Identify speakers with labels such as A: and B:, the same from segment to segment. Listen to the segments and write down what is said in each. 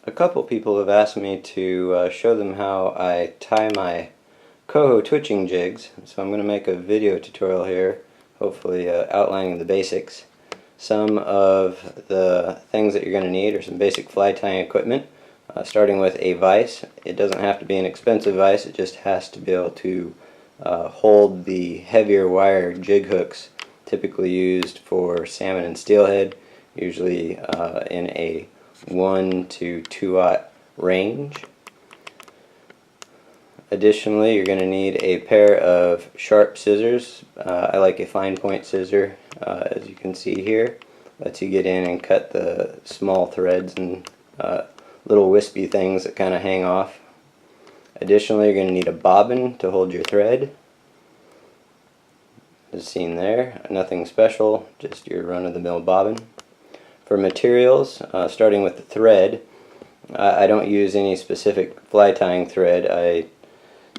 A: A couple people have asked me to show them how I tie my Coho twitching jigs, so I'm going to make a video tutorial here, hopefully outlining the basics. Some of the things that you're going to need are some basic fly tying equipment, starting with a vise. It doesn't have to be an expensive vise, it just has to be able to hold the heavier wire jig hooks typically used for salmon and steelhead, usually in a 1 to 2/0 range. Additionally, you're going to need a pair of sharp scissors. I like a fine point scissor, as you can see here. Lets you get in and cut the small threads and little wispy things that kind of hang off. Additionally, you're going to need a bobbin to hold your thread. As seen there, nothing special, just your run-of-the-mill bobbin. For materials, starting with the thread, I don't use any specific fly tying thread.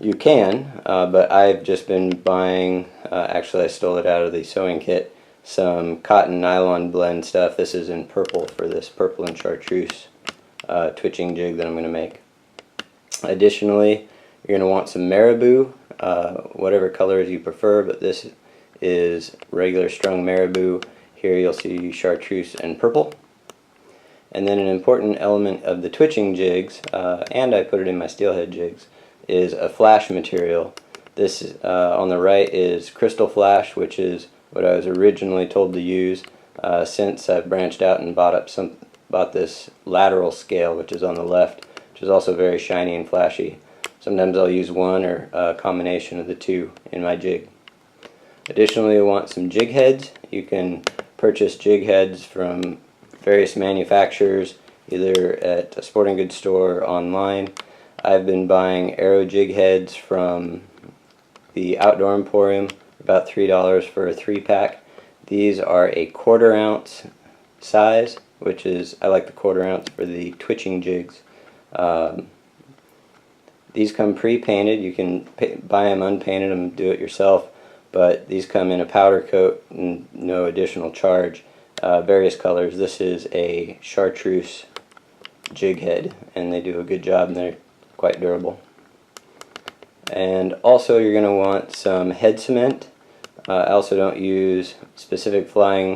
A: You can, but I've just been buying, actually I stole it out of the sewing kit, some cotton nylon blend stuff. This is in purple for this purple and chartreuse twitching jig that I'm going to make. Additionally, you're going to want some marabou, whatever colors you prefer, but this is regular strung marabou. Here you'll see chartreuse and purple. And then an important element of the twitching jigs, and I put it in my steelhead jigs, is a flash material. This on the right is crystal flash, which is what I was originally told to use. Since I've branched out and bought this lateral scale, which is on the left, which is also very shiny and flashy. Sometimes I'll use one or a combination of the two in my jig. Additionally, you'll want some jig heads. You can purchase jig heads from various manufacturers, either at a sporting goods store or online. I've been buying arrow jig heads from the Outdoor Emporium, about $3 for a 3-pack. These are a 1/4 ounce size, which is, I like the 1/4 ounce for the twitching jigs. These come pre-painted. You can buy them unpainted and do it yourself, but these come in a powder coat and no additional charge. Various colors. This is a chartreuse jig head, and they do a good job, and they're quite durable. And also you're going to want some head cement. I also don't use specific fly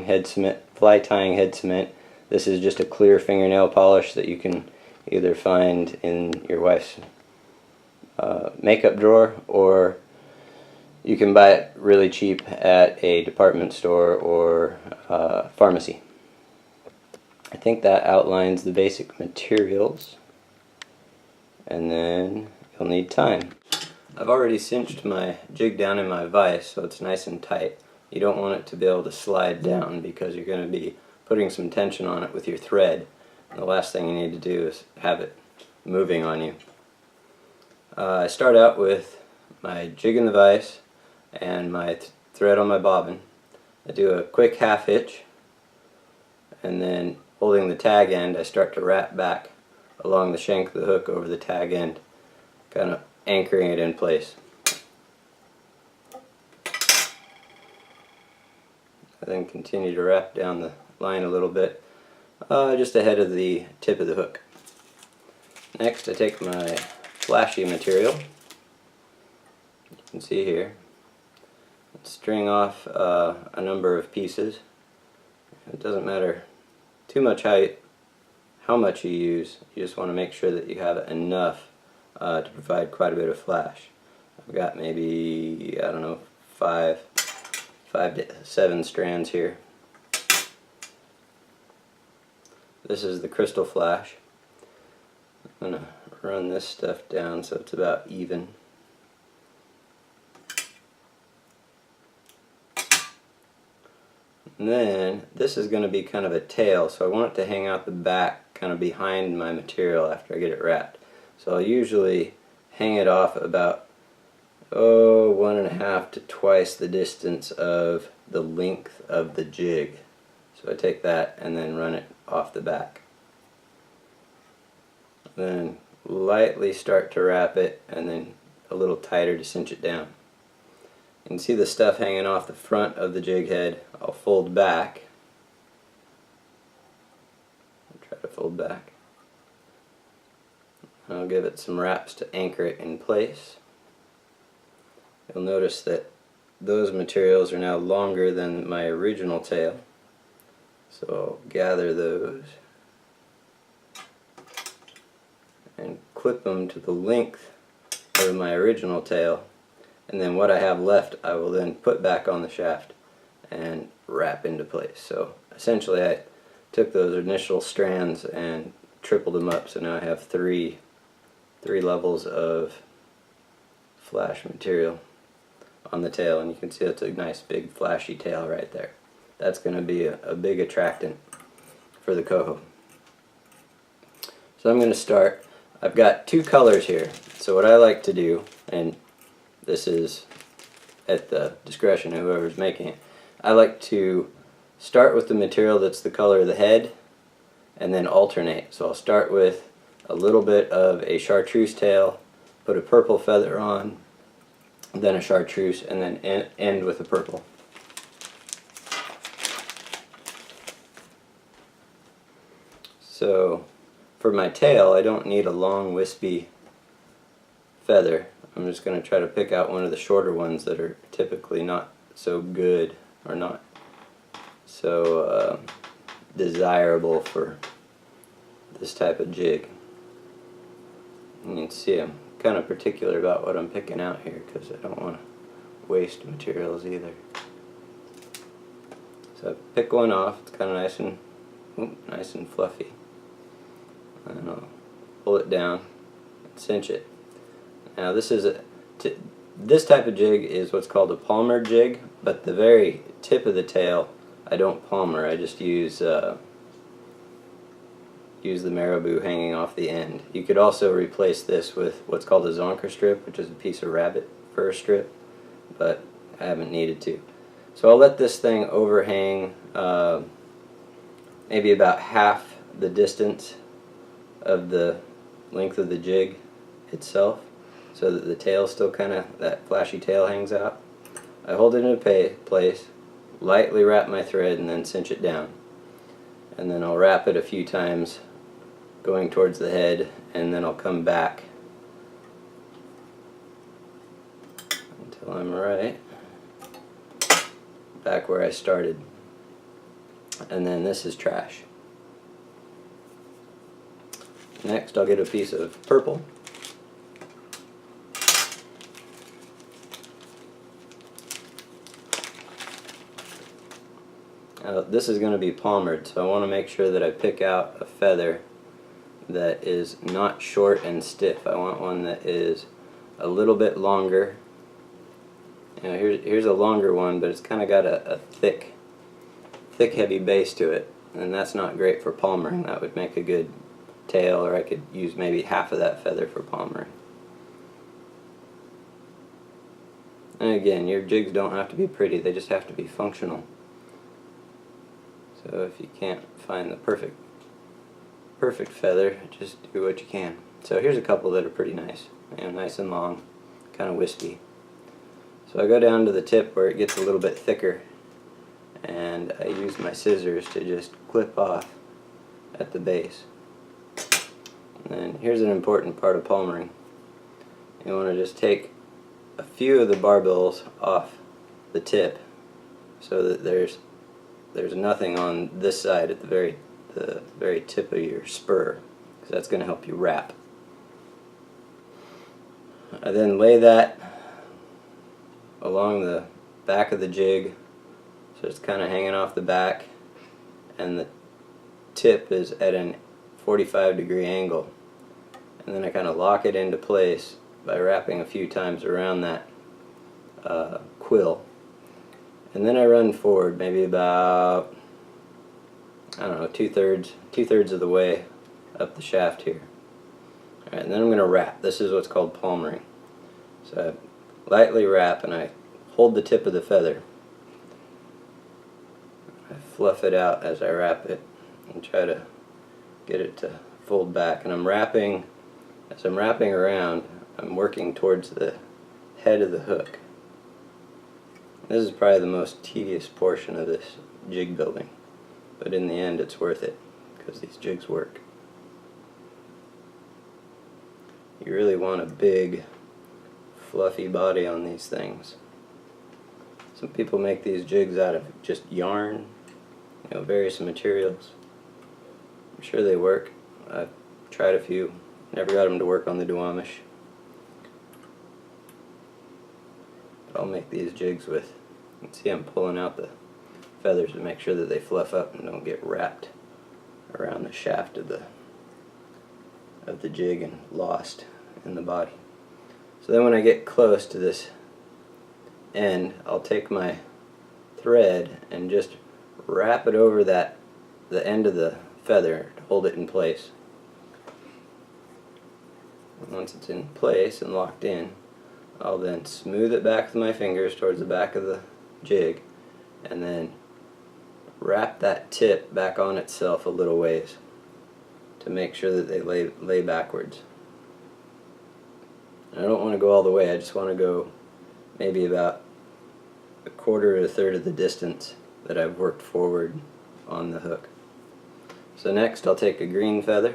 A: tying head cement. This is just a clear fingernail polish that you can either find in your wife's makeup drawer, or you can buy it really cheap at a department store or pharmacy. I think that outlines the basic materials. And then you'll need time. I've already cinched my jig down in my vise, so it's nice and tight. You don't want it to be able to slide down because you're going to be putting some tension on it with your thread. And the last thing you need to do is have it moving on you. I start out with my jig in the vise and my thread on my bobbin. I do a quick half hitch, and then holding the tag end, I start to wrap back along the shank of the hook over the tag end, kind of anchoring it in place. I then continue to wrap down the line a little bit, just ahead of the tip of the hook. Next, I take my flashy material, you can see here, string off a number of pieces. It doesn't matter too much how much you use, you just want to make sure that you have enough to provide quite a bit of flash. I've got maybe, I don't know, 5 to 7 strands here. This is the crystal flash. I'm going to run this stuff down so it's about even. And then this is going to be kind of a tail, so I want it to hang out the back, kind of behind my material after I get it wrapped. So I'll usually hang it off about 1.5 to twice the distance of the length of the jig. So I take that and then run it off the back. Then lightly start to wrap it, and then a little tighter to cinch it down. You can see the stuff hanging off the front of the jig head. I'll fold back. I'll try to fold back. and I'll give it some wraps to anchor it in place. You'll notice that those materials are now longer than my original tail, so I'll gather those and clip them to the length of my original tail, and then what I have left I will then put back on the shaft and wrap into place. So essentially I took those initial strands and tripled them up, so now I have three levels of flash material on the tail, and you can see that's a nice big flashy tail right there. That's going to be a big attractant for the Coho. So I'm going to start. I've got two colors here, so what I like to do, and this is at the discretion of whoever's making it, I like to start with the material that's the color of the head and then alternate. So I'll start with a little bit of a chartreuse tail, put a purple feather on, then a chartreuse, and then end with a purple. So for my tail, I don't need a long wispy feather. I'm just going to try to pick out one of the shorter ones that are typically not so good or not so desirable for this type of jig. And you can see I'm kind of particular about what I'm picking out here because I don't want to waste materials either. So I pick one off. It's kind of nice and fluffy. And I'll pull it down and cinch it. Now this type of jig is what's called a palmer jig, but the very tip of the tail I don't palmer. I just use the marabou hanging off the end. You could also replace this with what's called a zonker strip, which is a piece of rabbit fur strip, but I haven't needed to. So I'll let this thing overhang maybe about half the distance of the length of the jig itself, so that the tail still kind of, that flashy tail hangs out. I hold it in place, lightly wrap my thread, and then cinch it down. And then I'll wrap it a few times going towards the head, and then I'll come back until I'm right back where I started. And then this is trash. Next I'll get a piece of purple. This is going to be palmered, so I want to make sure that I pick out a feather that is not short and stiff. I want one that is a little bit longer. You know, here's a longer one, but it's kind of got a thick heavy base to it, and that's not great for palmering. That would make a good tail, or I could use maybe half of that feather for palmering. And again, your jigs don't have to be pretty, they just have to be functional. So if you can't find the perfect feather, just do what you can. So here's a couple that are pretty nice, and nice and long, kind of wispy. So I go down to the tip where it gets a little bit thicker, and I use my scissors to just clip off at the base. And then here's an important part of palmering. You want to just take a few of the barbels off the tip so that there's nothing on this side at the very tip of your spur, because that's going to help you wrap. I then lay that along the back of the jig, so it's kind of hanging off the back, and the tip is at an 45-degree angle. And then I kind of lock it into place by wrapping a few times around that quill. And then I run forward maybe about, I don't know, two-thirds of the way up the shaft here. Alright, and then I'm going to wrap. This is what's called palmering. So I lightly wrap, and I hold the tip of the feather. I fluff it out as I wrap it and try to get it to fold back. And I'm wrapping, as I'm wrapping around, I'm working towards the head of the hook. This is probably the most tedious portion of this jig building, but in the end it's worth it because these jigs work. you really want a big fluffy body on these things. Some people make these jigs out of just yarn, various materials. I'm sure they work. I've tried a few, never got them to work on the Duwamish. But I'll make these jigs with, you can see I'm pulling out the feathers to make sure that they fluff up and don't get wrapped around the shaft of the jig and lost in the body. So then when I get close to this end, I'll take my thread and just wrap it over the end of the feather to hold it in place. And once it's in place and locked in, I'll then smooth it back with my fingers towards the back of the jig and then wrap that tip back on itself a little ways to make sure that they lay backwards. And I don't want to go all the way, I just want to go maybe about a quarter or a third of the distance that I've worked forward on the hook. So next I'll take a green feather,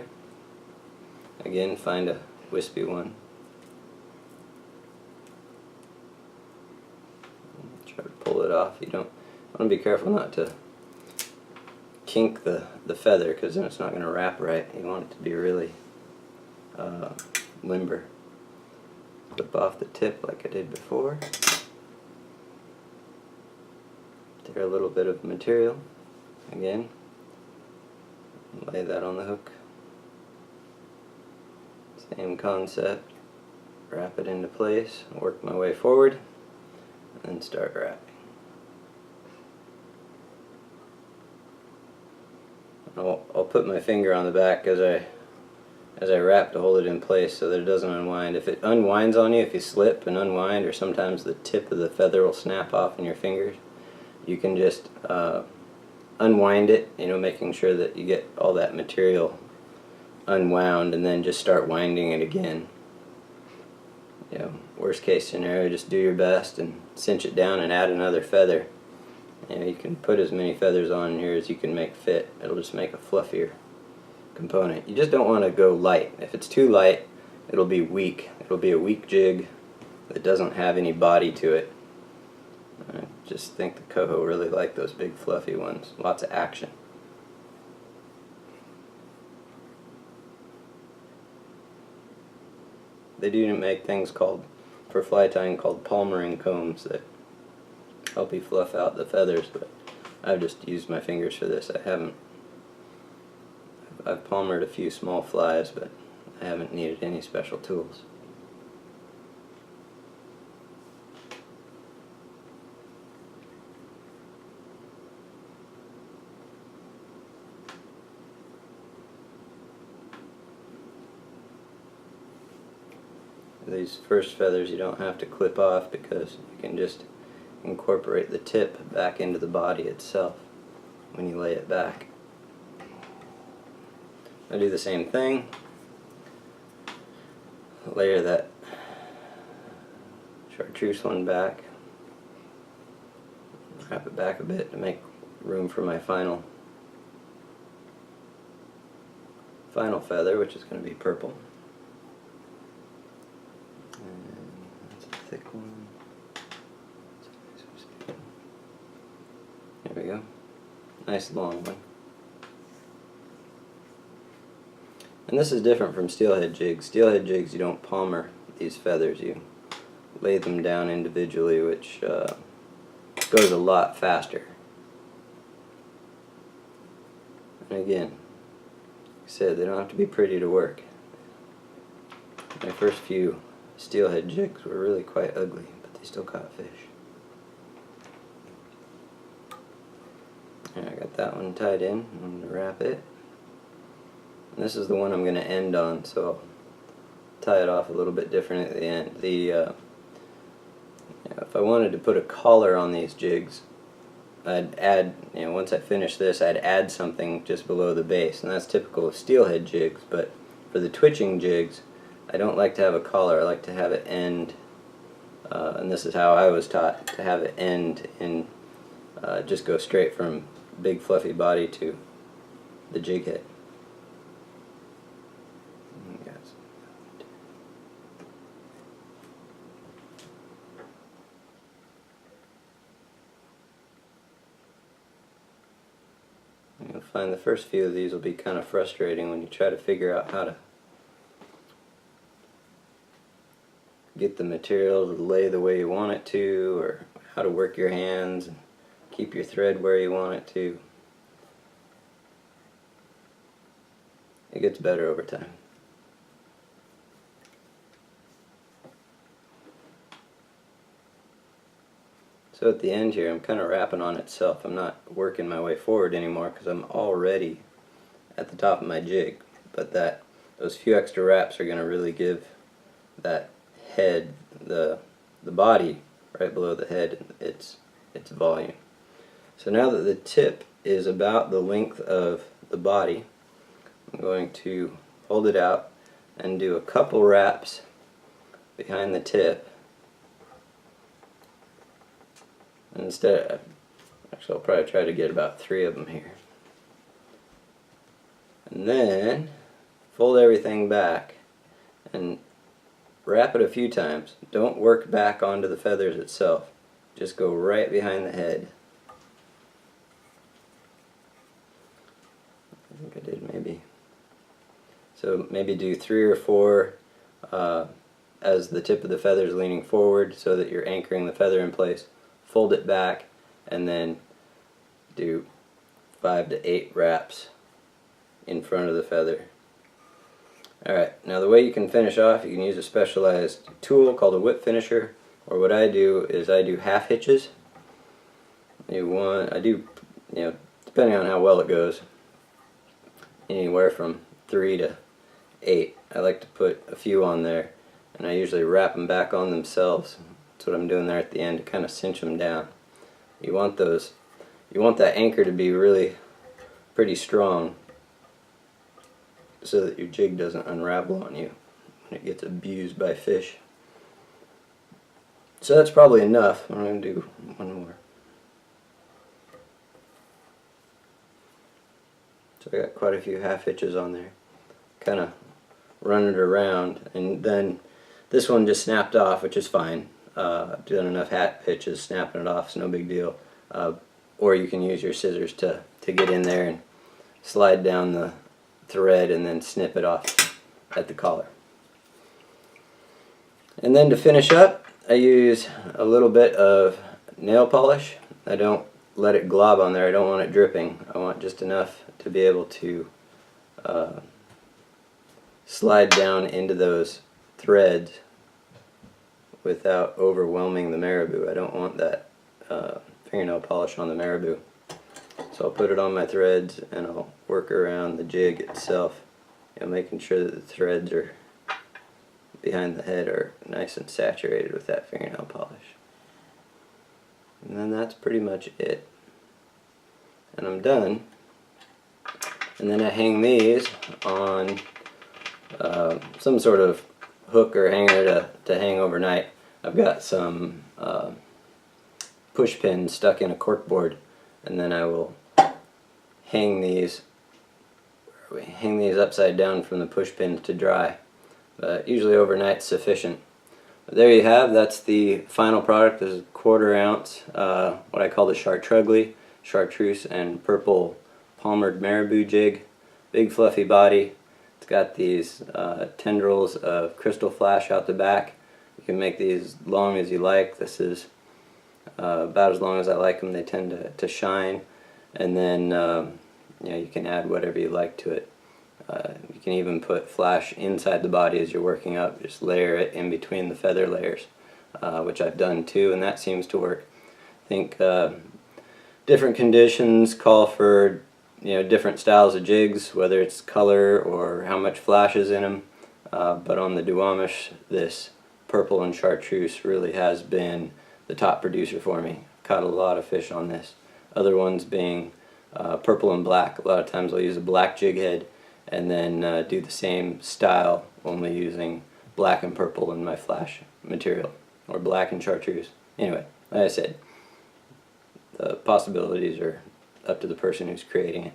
A: again find a wispy one, try to pull it off. You want to be careful not to kink the feather, because then it's not going to wrap right. You want it to be really limber. Clip off the tip like I did before. Tear a little bit of material again, lay that on the hook. Same concept, wrap it into place, work my way forward, and then start wrapping. I'll put my finger on the back as I wrap to hold it in place so that it doesn't unwind. If it unwinds on you, if you slip and unwind, or sometimes the tip of the feather will snap off in your fingers, you can just unwind it, making sure that you get all that material unwound, and then just start winding it again. Worst case scenario, just do your best and cinch it down and add another feather. You can put as many feathers on here as you can make fit. It'll just make a fluffier component. You just don't want to go light. If it's too light, it'll be weak. It'll be a weak jig that doesn't have any body to it. I just think the Coho really like those big fluffy ones. Lots of action. They do make things for fly tying called palmering combs that help you fluff out the feathers, but I've just used my fingers for this. I've palmered a few small flies, but I haven't needed any special tools. These first feathers you don't have to clip off, because you can just incorporate the tip back into the body itself when you lay it back. I do the same thing. Layer that chartreuse one back, wrap it back a bit to make room for my final feather, which is going to be purple. And that's a thick one. There we go. Nice long one. And this is different from steelhead jigs. Steelhead jigs, you don't palmer these feathers. You lay them down individually, which goes a lot faster. And again, like I said, they don't have to be pretty to work. My first few steelhead jigs were really quite ugly, but they still caught fish. I got that one tied in. I'm going to wrap it. And this is the one I'm going to end on, so I'll tie it off a little bit different at the end. If I wanted to put a collar on these jigs, I'd add, once I finish this, I'd add something just below the base, and that's typical of steelhead jigs. But for the twitching jigs, I don't like to have a collar. I like to have it end, and this is how I was taught, to have it end in, just go straight from big fluffy body to the jig head. find the first few of these will be kind of frustrating when you try to figure out how to get the material to lay the way you want it to, or how to work your hands and keep your thread where you want it to. It gets better over time. So at the end here, I'm kind of wrapping on itself. I'm not working my way forward anymore because I'm already at the top of my jig. But those few extra wraps are going to really give that head, the body right below the head, its volume. So now that the tip is about the length of the body, I'm going to hold it out and do a couple wraps behind the tip. And actually I'll probably try to get about 3 of them here. And then fold everything back and wrap it a few times. Don't work back onto the feathers itself. Just go right behind the head. I think I did maybe. So maybe do 3 or 4 as the tip of the feather is leaning forward so that you're anchoring the feather in place. Fold it back and then do 5 to 8 wraps in front of the feather. Alright, now the way you can finish off, you can use a specialized tool called a whip finisher, or what I do is I do half hitches. I do, depending on how well it goes, anywhere from 3 to 8. I like to put a few on there, and I usually wrap them back on themselves. That's what I'm doing there at the end to kind of cinch them down. You want that anchor to be really pretty strong so that your jig doesn't unravel on you when it gets abused by fish. So that's probably enough. I'm going to do one more. So I got quite a few half hitches on there. Kind of run it around, and then this one just snapped off, which is fine. I've done enough half hitches, snapping it off is no big deal. Or you can use your scissors to get in there and slide down the thread and then snip it off at the collar. And then to finish up, I use a little bit of nail polish. I don't let it glob on there. I don't want it dripping. I want just enough to be able to slide down into those threads without overwhelming the marabou. I don't want that fingernail polish on the marabou. So I'll put it on my threads and I'll work around the jig itself, making sure that the threads are behind the head are nice and saturated with that fingernail polish. And then that's pretty much it. And I'm done. And then I hang these on some sort of hook or hanger to hang overnight. I've got some push pins stuck in a corkboard, and then I will hang these upside down from the push pins to dry. But usually overnight's sufficient. But there you have, that's the final product. This is a 1/4 ounce, what I call the Chartrugly, chartreuse and purple palmered marabou jig. Big fluffy body. It's got these tendrils of crystal flash out the back. You can make these as long as you like. This is about as long as I like them. They tend to shine, and then you can add whatever you like to it. You can even put flash inside the body as you're working up. Just layer it in between the feather layers, which I've done too, and that seems to work. I think different conditions call for different styles of jigs, whether it's color or how much flash is in them. But on the Duwamish, this purple and chartreuse really has been the top producer for me. Caught a lot of fish on this. Other ones being purple and black. A lot of times I'll use a black jig head and then do the same style, only using black and purple in my flash material, or black and chartreuse. Anyway, like I said, the possibilities are up to the person who's creating it.